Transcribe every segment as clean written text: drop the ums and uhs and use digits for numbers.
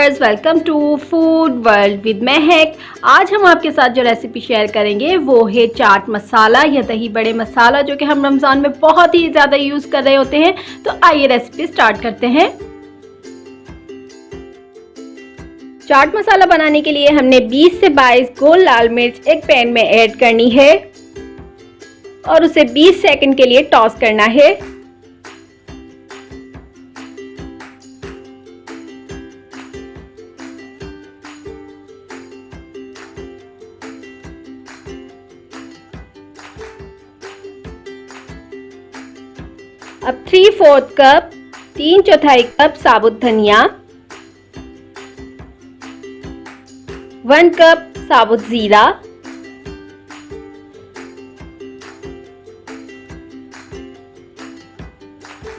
Viewers, welcome to food world with Mahak. आज हम आपके साथ जो रेसिपी शेयर करेंगे वो है चाट मसाला या दही बड़े मसाला, जो कि हम रमज़ान में बहुत ही ज़्यादा यूज़ कर रहे होते हैं। तो आइए रेसिपी स्टार्ट करते हैं। चाट मसाला बनाने के लिए हमने 20 से 22 गोल लाल मिर्च एक पैन में ऐड करनी है और उसे 20 सेकंड के लिए टॉस करना है। अब 3/4 कप 3/4 कप साबुत धनिया, 1 कप साबुत जीरा,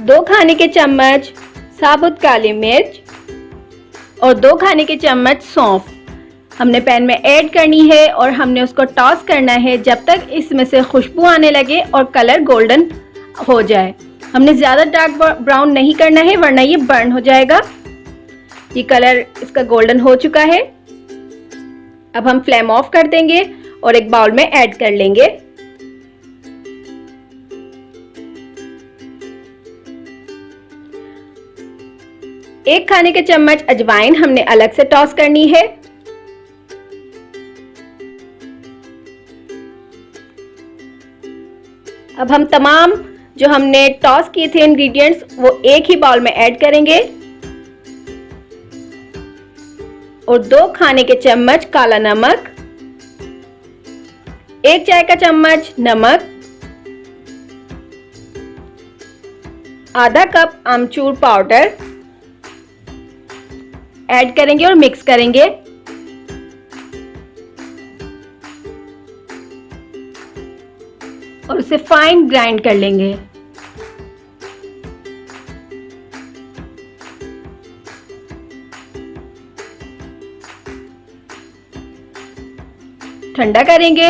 2 खाने के चम्मच साबुत काली मिर्च और 2 खाने के चम्मच सौंफ हमने पैन में ऐड करनी है और हमने उसको टॉस करना है जब तक इसमें से खुशबू आने लगे और कलर गोल्डन हो जाए। हमने ज़्यादा डार्क ब्राउन नहीं करना है वरना ये बर्न हो जाएगा। ये कलर इसका गोल्डन हो चुका है। अब हम फ्लेम ऑफ कर देंगे और एक बाउल में ऐड कर लेंगे। एक खाने के चम्मच अजवाइन हमने अलग से टॉस करनी है। अब हम तमाम जो हमने टॉस किए थे इंग्रेडिएंट्स वो एक ही बाउल में ऐड करेंगे और 2 खाने के चम्मच काला नमक, 1 चाय का चम्मच नमक, आधा कप आमचूर पाउडर ऐड करेंगे और मिक्स करेंगे। और उसे फाइन ग्राइंड कर लेंगे। ठंडा करेंगे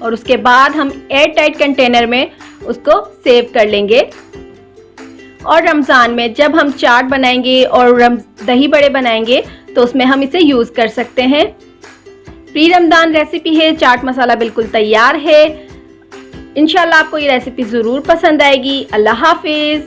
और उसके बाद हम एयर टाइट कंटेनर में उसको सेव कर लेंगे। और रमज़ान में जब हम चाट बनाएंगे और दही बड़े बनाएंगे तो उसमें हम इसे यूज़ कर सकते हैं। प्री रमज़ान रेसिपी है। चाट मसाला बिल्कुल तैयार है। इंशाल्लाह आपको ये रेसिपी ज़रूर पसंद आएगी। अल्लाह हाफिज़।